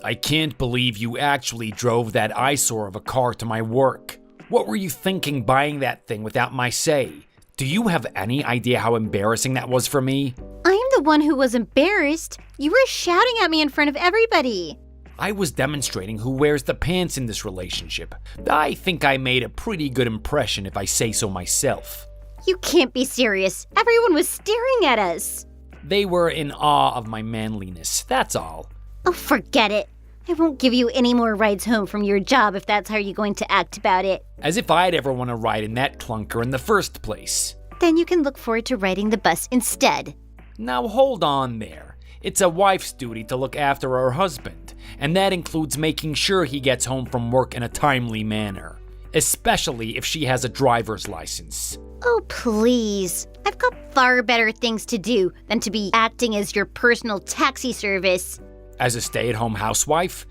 I can't believe you actually drove that eyesore of a car to my work. What were you thinking buying that thing without my say? Do you have any idea how embarrassing that was for me? I'm the one who was embarrassed. You were shouting at me in front of everybody. I was demonstrating who wears the pants in this relationship. I think I made a pretty good impression if I say so myself. You can't be serious. Everyone was staring at us. They were in awe of my manliness, that's all. Oh, forget it. I won't give you any more rides home from your job if that's how you're going to act about it. As if I'd ever want to ride in that clunker in the first place. Then you can look forward to riding the bus instead. Now hold on there. It's a wife's duty to look after her husband, and that includes making sure he gets home from work in a timely manner, especially if she has a driver's license. Oh, please. I've got far better things to do than to be acting as your personal taxi service. As a stay-at-home housewife?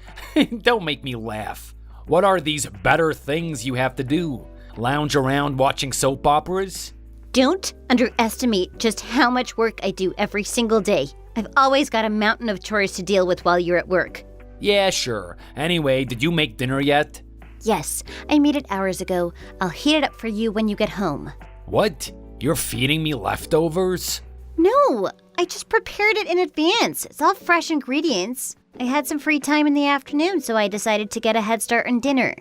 Don't make me laugh. What are these better things you have to do? Lounge around watching soap operas? Don't underestimate just how much work I do every single day. I've always got a mountain of chores to deal with while you're at work. Yeah, sure. Anyway, did you make dinner yet? Yes, I made it hours ago. I'll heat it up for you when you get home. What? You're feeding me leftovers? No, I just prepared it in advance. It's all fresh ingredients. I had some free time in the afternoon, so I decided to get a head start on dinner.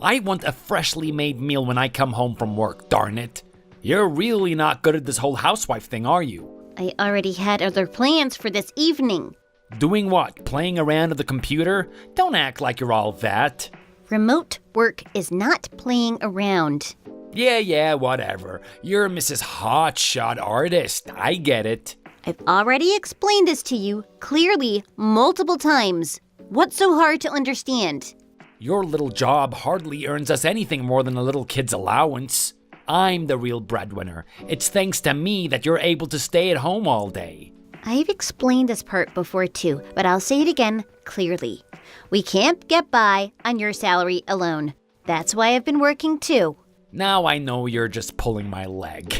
I want a freshly made meal when I come home from work, darn it. You're really not good at this whole housewife thing, are you? I already had other plans for this evening. Doing what? Playing around at the computer? Don't act like you're all that. Remote work is not playing around. Yeah, whatever. You're Mrs. Hotshot Artist. I get it. I've already explained this to you clearly multiple times. What's so hard to understand? Your little job hardly earns us anything more than a little kid's allowance. I'm the real breadwinner. It's thanks to me that you're able to stay at home all day. I've explained this part before too, but I'll say it again clearly. We can't get by on your salary alone. That's why I've been working too. Now I know you're just pulling my leg.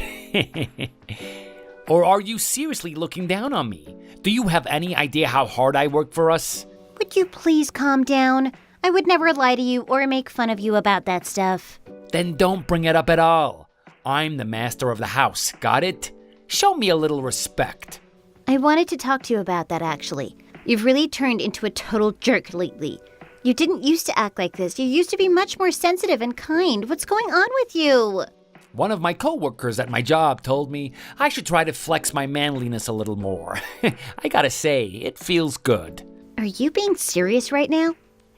Or are you seriously looking down on me? Do you have any idea how hard I work for us? Would you please calm down? I would never lie to you or make fun of you about that stuff. Then don't bring it up at all. I'm the master of the house, got it? Show me a little respect. I wanted to talk to you about that actually. You've really turned into a total jerk lately. You didn't used to act like this. You used to be much more sensitive and kind. What's going on with you? One of my coworkers at my job told me I should try to flex my manliness a little more. I gotta say, it feels good. Are you being serious right now?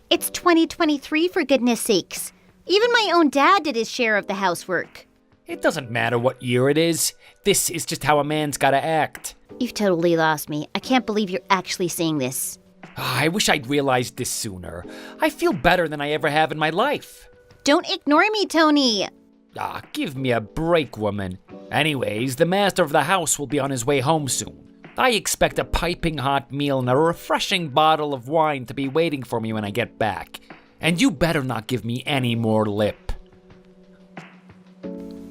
It's 2023 for goodness sakes. Even my own dad did his share of the housework. It doesn't matter what year it is. This is just how a man's gotta act. You've totally lost me. I can't believe you're actually saying this. I wish I'd realized this sooner. I feel better than I ever have in my life. Don't ignore me, Tony. Give me a break, woman. Anyways, the master of the house will be on his way home soon. I expect a piping hot meal and a refreshing bottle of wine to be waiting for me when I get back. And you better not give me any more lip.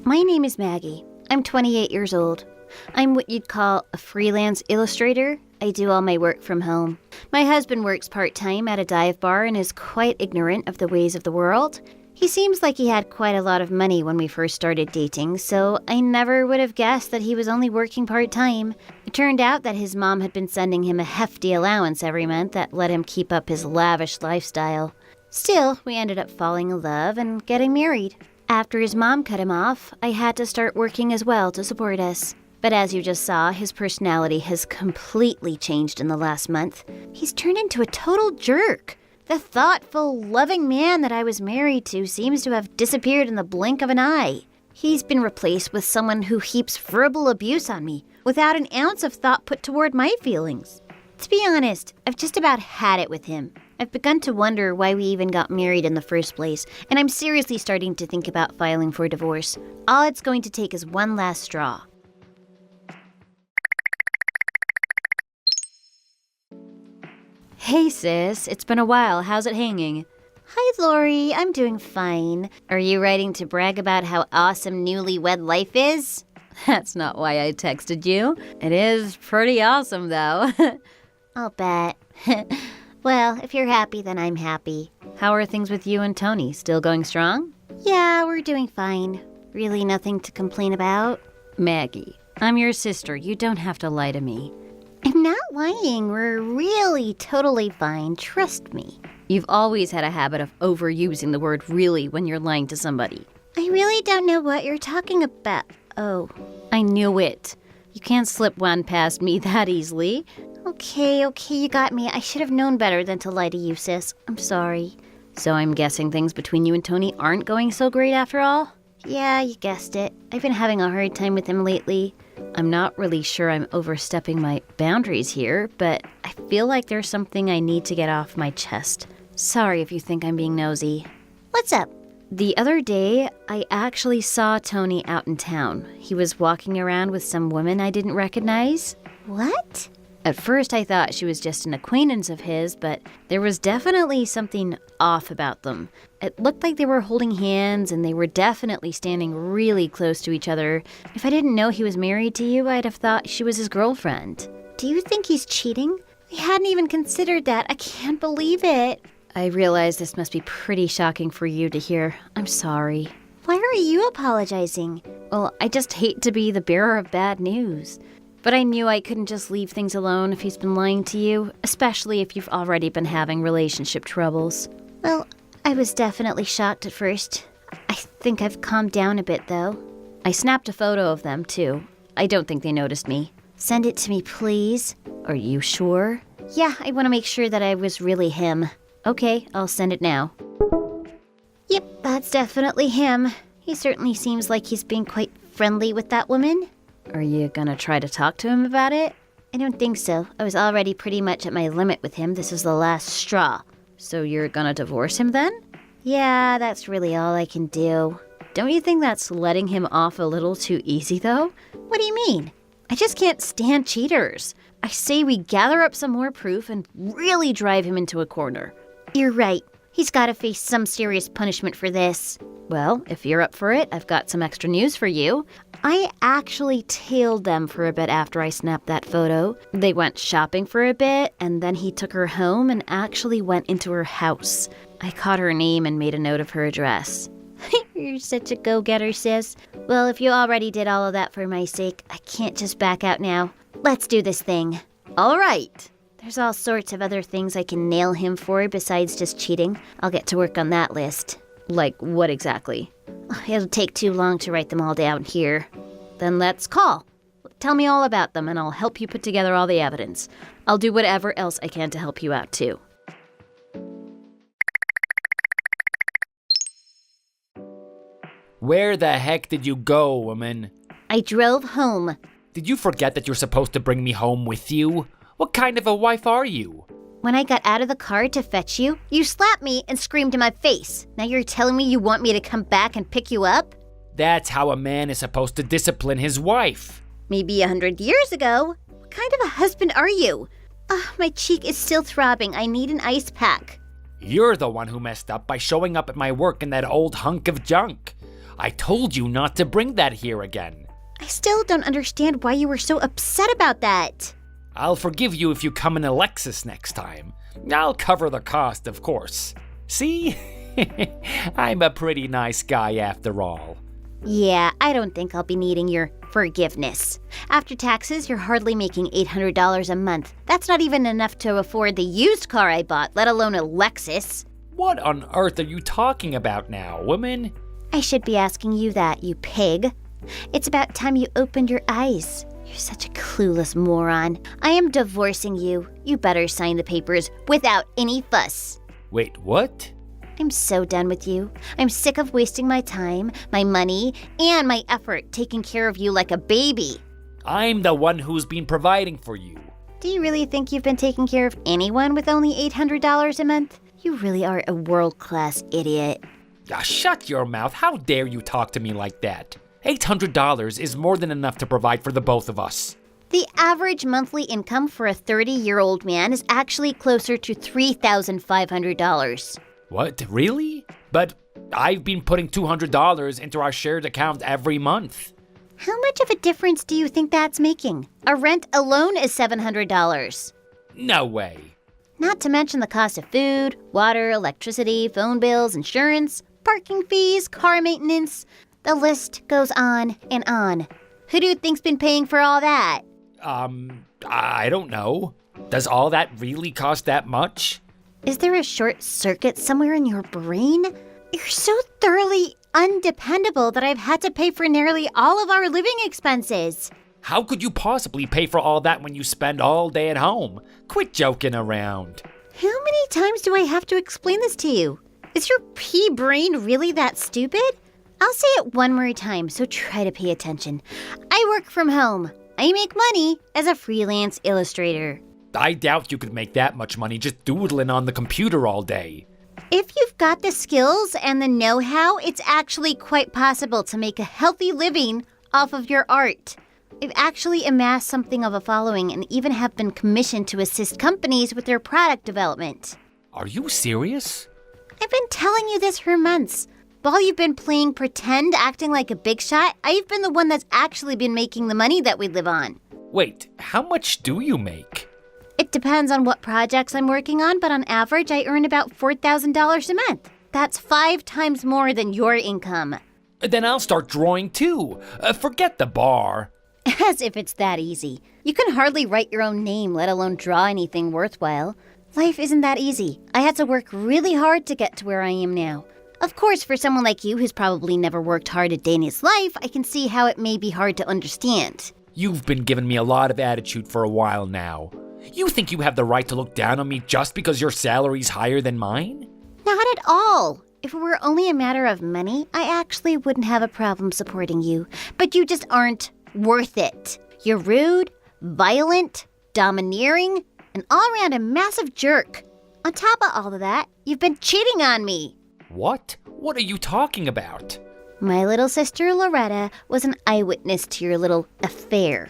My name is Maggie. I'm 28 years old. I'm what you'd call a freelance illustrator. I do all my work from home. My husband works part-time at a dive bar and is quite ignorant of the ways of the world. He seems like he had quite a lot of money when we first started dating, so I never would have guessed that he was only working part-time. It turned out that his mom had been sending him a hefty allowance every month that let him keep up his lavish lifestyle. Still, we ended up falling in love and getting married. After his mom cut him off, I had to start working as well to support us. But as you just saw, his personality has completely changed in the last month. He's turned into a total jerk. The thoughtful, loving man that I was married to seems to have disappeared in the blink of an eye. He's been replaced with someone who heaps verbal abuse on me, without an ounce of thought put toward my feelings. To be honest, I've just about had it with him. I've begun to wonder why we even got married in the first place, and I'm seriously starting to think about filing for divorce. All it's going to take is one last straw. Hey sis, it's been a while. How's it hanging? Hi, Lori. I'm doing fine. Are you writing to brag about how awesome newlywed life is? That's not why I texted you. It is pretty awesome though. I'll bet. Well, if you're happy, then I'm happy. How are things with you and Tony? Still going strong? Yeah, we're doing fine. Really nothing to complain about. Maggie, I'm your sister. You don't have to lie to me. I'm not lying. We're really totally fine. Trust me. You've always had a habit of overusing the word really when you're lying to somebody. I really don't know what you're talking about. Oh, I knew it. You can't slip one past me that easily. okay, you got me. I should have known better than to lie to you, sis. I'm sorry. So I'm guessing things between you and Tony aren't going so great after all? Yeah, you guessed it. I've been having a hard time with him lately. I'm not really sure I'm overstepping my boundaries here, but I feel like there's something I need to get off my chest. Sorry if you think I'm being nosy. What's up? The other day, I actually saw Tony out in town. He was walking around with some woman I didn't recognize. What? At first, I thought she was just an acquaintance of his, but there was definitely something off about them. It looked like they were holding hands, and they were definitely standing really close to each other. If I didn't know he was married to you, I'd have thought she was his girlfriend. Do you think he's cheating? I hadn't even considered that. I can't believe it. I realize this must be pretty shocking for you to hear. I'm sorry. Why are you apologizing? Well, I just hate to be the bearer of bad news. But I knew I couldn't just leave things alone if he's been lying to you, especially if you've already been having relationship troubles. Well, I was definitely shocked at first. I think I've calmed down a bit, though. I snapped a photo of them, too. I don't think they noticed me. Send it to me, please. Are you sure? Yeah, I want to make sure that I was really him. Okay, I'll send it now. Yep, that's definitely him. He certainly seems like he's being quite friendly with that woman. Are you gonna try to talk to him about it? I don't think so. I was already pretty much at my limit with him. This is the last straw. So you're gonna divorce him then? Yeah, that's really all I can do. Don't you think that's letting him off a little too easy, though? What do you mean? I just can't stand cheaters. I say we gather up some more proof and really drive him into a corner. You're right. He's got to face some serious punishment for this. Well, if you're up for it, I've got some extra news for you. I actually tailed them for a bit after I snapped that photo. They went shopping for a bit, and then he took her home and actually went into her house. I caught her name and made a note of her address. You're such a go-getter, sis. Well, if you already did all of that for my sake, I can't just back out now. Let's do this thing. All right. There's all sorts of other things I can nail him for besides just cheating. I'll get to work on that list. Like what exactly? It'll take too long to write them all down here. Then let's call. Tell me all about them and I'll help you put together all the evidence. I'll do whatever else I can to help you out too. Where the heck did you go, woman? I drove home. Did you forget that you're supposed to bring me home with you? What kind of a wife are you? When I got out of the car to fetch you, you slapped me and screamed in my face. Now you're telling me you want me to come back and pick you up? That's how a man is supposed to discipline his wife. Maybe 100 years ago. What kind of a husband are you? My cheek is still throbbing. I need an ice pack. You're the one who messed up by showing up at my work in that old hunk of junk. I told you not to bring that here again. I still don't understand why you were so upset about that. I'll forgive you if you come in a Lexus next time. I'll cover the cost, of course. See? I'm a pretty nice guy after all. Yeah, I don't think I'll be needing your forgiveness. After taxes, you're hardly making $800 a month. That's not even enough to afford the used car I bought, let alone a Lexus. What on earth are you talking about now, woman? I should be asking you that, you pig. It's about time you opened your eyes. You're such a clueless moron. I am divorcing you. You better sign the papers without any fuss. Wait, what? I'm so done with you. I'm sick of wasting my time, my money, and my effort taking care of you like a baby. I'm the one who's been providing for you. Do you really think you've been taking care of anyone with only $800 a month? You really are a world-class idiot. Shut your mouth. How dare you talk to me like that? $800 is more than enough to provide for the both of us. The average monthly income for a 30-year-old man is actually closer to $3,500. What, really? But I've been putting $200 into our shared account every month. How much of a difference do you think that's making? A rent alone is $700. No way. Not to mention the cost of food, water, electricity, phone bills, insurance, parking fees, car maintenance. The list goes on and on. Who do you think's been paying for all that? I don't know. Does all that really cost that much? Is there a short circuit somewhere in your brain? You're so thoroughly undependable that I've had to pay for nearly all of our living expenses. How could you possibly pay for all that when you spend all day at home? Quit joking around. How many times do I have to explain this to you? Is your pea brain really that stupid? I'll say it one more time, so try to pay attention. I work from home. I make money as a freelance illustrator. I doubt you could make that much money just doodling on the computer all day. If you've got the skills and the know-how, it's actually quite possible to make a healthy living off of your art. I've actually amassed something of a following and even have been commissioned to assist companies with their product development. Are you serious? I've been telling you this for months. While you've been playing pretend, acting like a big shot, I've been the one that's actually been making the money that we live on. Wait, how much do you make? It depends on what projects I'm working on, but on average, I earn about $4,000 a month. That's 5 times more than your income. Then I'll start drawing too. Forget the bar. As if it's that easy. You can hardly write your own name, let alone draw anything worthwhile. Life isn't that easy. I had to work really hard to get to where I am now. Of course, for someone like you who's probably never worked hard a day in his life, I can see how it may be hard to understand. You've been giving me a lot of attitude for a while now. You think you have the right to look down on me just because your salary's higher than mine? Not at all. If it were only a matter of money, I actually wouldn't have a problem supporting you. But you just aren't worth it. You're rude, violent, domineering, and all around a massive jerk. On top of all of that, you've been cheating on me. What? What are you talking about? My little sister Loretta was an eyewitness to your little affair.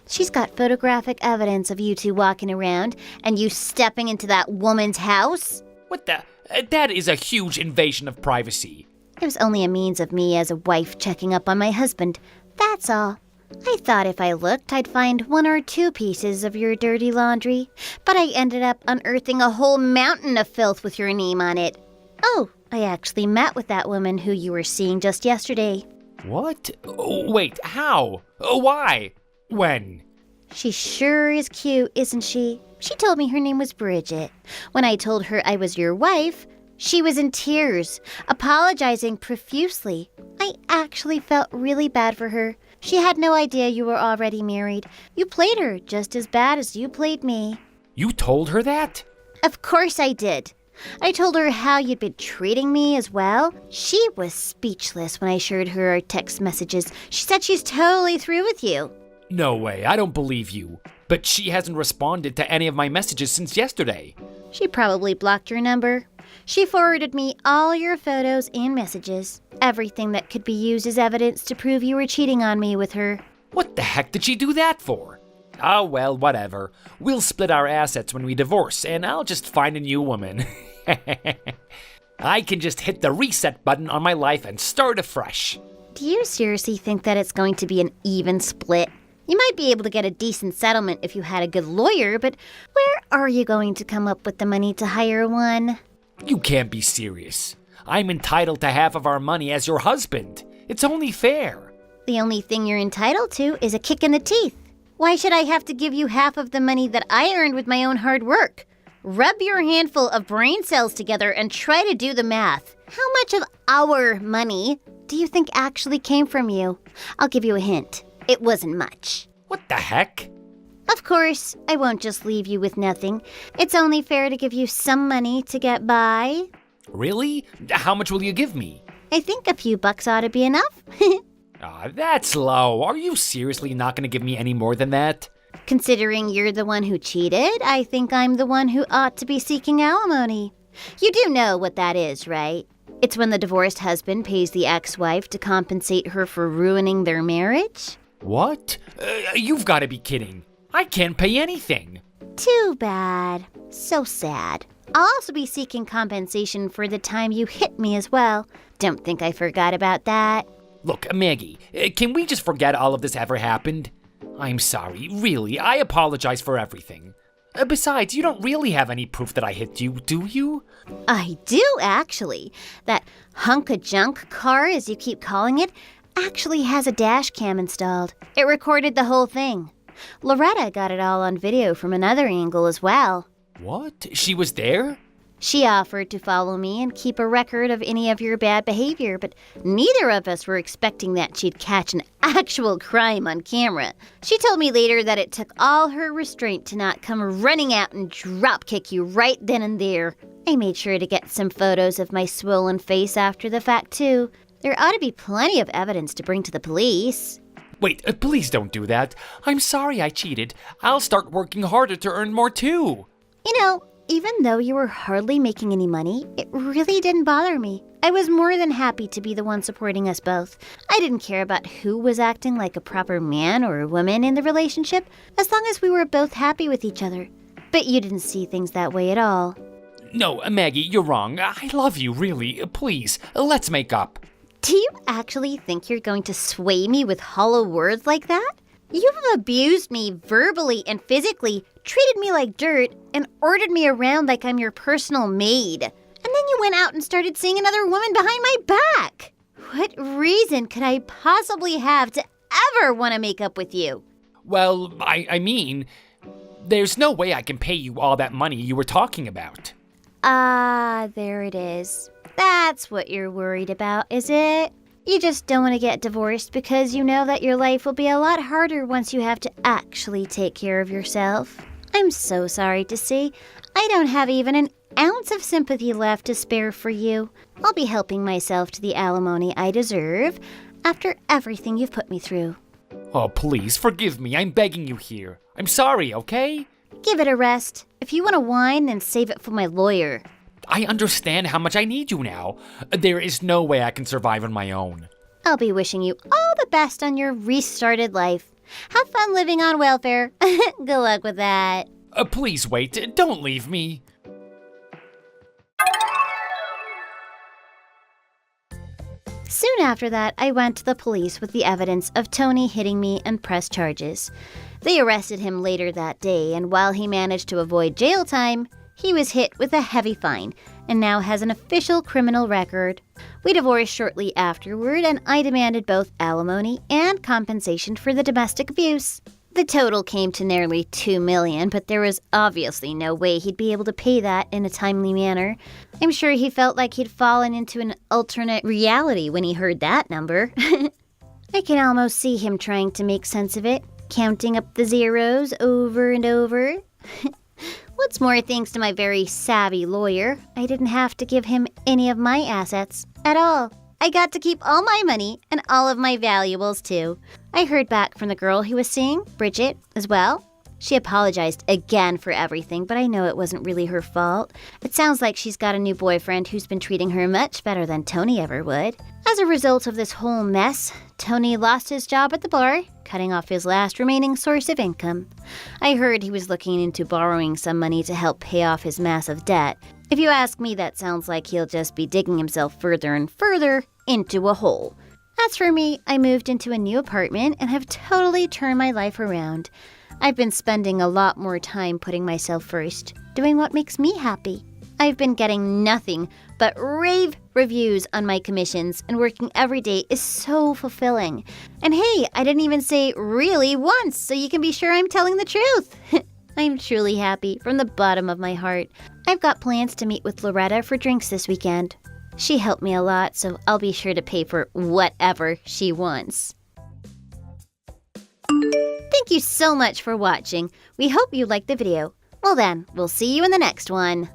She's got photographic evidence of you two walking around and you stepping into that woman's house. What the? That is a huge invasion of privacy. It was only a means of me as a wife checking up on my husband. That's all. I thought if I looked, I'd find 1 or 2 pieces of your dirty laundry, but I ended up unearthing a whole mountain of filth with your name on it. Oh, I actually met with that woman who you were seeing just yesterday. What? Wait, how? Why? When? She sure is cute, isn't she? She told me her name was Bridget. When I told her I was your wife, she was in tears, apologizing profusely. I actually felt really bad for her. She had no idea you were already married. You played her just as bad as you played me. You told her that? Of course I did. I told her how you'd been treating me as well. She was speechless when I showed her our text messages. She said she's totally through with you. No way, I don't believe you. But she hasn't responded to any of my messages since yesterday. She probably blocked your number. She forwarded me all your photos and messages. Everything that could be used as evidence to prove you were cheating on me with her. What the heck did she do that for? Oh well, whatever. We'll split our assets when we divorce, and I'll just find a new woman. I can just hit the reset button on my life and start afresh. Do you seriously think that it's going to be an even split? You might be able to get a decent settlement if you had a good lawyer, but where are you going to come up with the money to hire one? You can't be serious. I'm entitled to half of our money as your husband. It's only fair. The only thing you're entitled to is a kick in the teeth. Why should I have to give you half of the money that I earned with my own hard work? Rub your handful of brain cells together and try to do the math. How much of our money do you think actually came from you? I'll give you a hint. It wasn't much. What the heck? Of course, I won't just leave you with nothing. It's only fair to give you some money to get by. Really? How much will you give me? I think a few bucks ought to be enough. That's low. Are you seriously not going to give me any more than that? Considering you're the one who cheated, I think I'm the one who ought to be seeking alimony. You do know what that is, right? It's when the divorced husband pays the ex-wife to compensate her for ruining their marriage. What? You've got to be kidding. I can't pay anything. Too bad. So sad. I'll also be seeking compensation for the time you hit me as well. Don't think I forgot about that. Look, Maggie, can we just forget all of this ever happened? I'm sorry, really, I apologize for everything. Besides, you don't really have any proof that I hit you, do you? I do, actually. That hunk of junk car, as you keep calling it, actually has a dash cam installed. It recorded the whole thing. Loretta got it all on video from another angle as well. What? She was there? She offered to follow me and keep a record of any of your bad behavior, but neither of us were expecting that she'd catch an actual crime on camera. She told me later that it took all her restraint to not come running out and dropkick you right then and there. I made sure to get some photos of my swollen face after the fact, too. There ought to be plenty of evidence to bring to the police. Wait, please don't do that. I'm sorry I cheated. I'll start working harder to earn more too. You know, even though you were hardly making any money, it really didn't bother me. I was more than happy to be the one supporting us both. I didn't care about who was acting like a proper man or a woman in the relationship, as long as we were both happy with each other. But you didn't see things that way at all. No, Maggie, you're wrong. I love you, really. Please, let's make up. Do you actually think you're going to sway me with hollow words like that? You've abused me verbally and physically, treated me like dirt, and ordered me around like I'm your personal maid. And then you went out and started seeing another woman behind my back. What reason could I possibly have to ever want to make up with you? Well, I mean, there's no way I can pay you all that money you were talking about. Ah, there it is. That's what you're worried about, is it? You just don't want to get divorced because you know that your life will be a lot harder once you have to actually take care of yourself. I'm so sorry to see. I don't have even an ounce of sympathy left to spare for you. I'll be helping myself to the alimony I deserve after everything you've put me through. Oh, please, forgive me. I'm begging you here. I'm sorry, okay? Give it a rest. If you want to whine, then save it for my lawyer. I understand how much I need you now. There is no way I can survive on my own. I'll be wishing you all the best on your restarted life. Have fun living on welfare. Good luck with that. Please wait. Don't leave me. Soon after that, I went to the police with the evidence of Tony hitting me and pressed charges. They arrested him later that day, and while he managed to avoid jail time, he was hit with a heavy fine and now has an official criminal record. We divorced shortly afterward, and I demanded both alimony and compensation for the domestic abuse. The total came to nearly $2 million, but there was obviously no way he'd be able to pay that in a timely manner. I'm sure he felt like he'd fallen into an alternate reality when he heard that number. I can almost see him trying to make sense of it, counting up the zeros over and over. What's more, thanks to my very savvy lawyer, I didn't have to give him any of my assets at all. I got to keep all my money and all of my valuables, too. I heard back from the girl he was seeing, Bridget, as well. She apologized again for everything, but I know it wasn't really her fault. It sounds like she's got a new boyfriend who's been treating her much better than Tony ever would. As a result of this whole mess, Tony lost his job at the bar, cutting off his last remaining source of income. I heard he was looking into borrowing some money to help pay off his massive debt. If you ask me, that sounds like he'll just be digging himself further and further into a hole. As for me, I moved into a new apartment and have totally turned my life around. I've been spending a lot more time putting myself first, doing what makes me happy. I've been getting nothing but rave reviews on my commissions, and working every day is so fulfilling. And hey, I didn't even say really once, so you can be sure I'm telling the truth. I'm truly happy from the bottom of my heart. I've got plans to meet with Loretta for drinks this weekend. She helped me a lot, so I'll be sure to pay for whatever she wants. Thank you so much for watching. We hope you liked the video. Well then, we'll see you in the next one.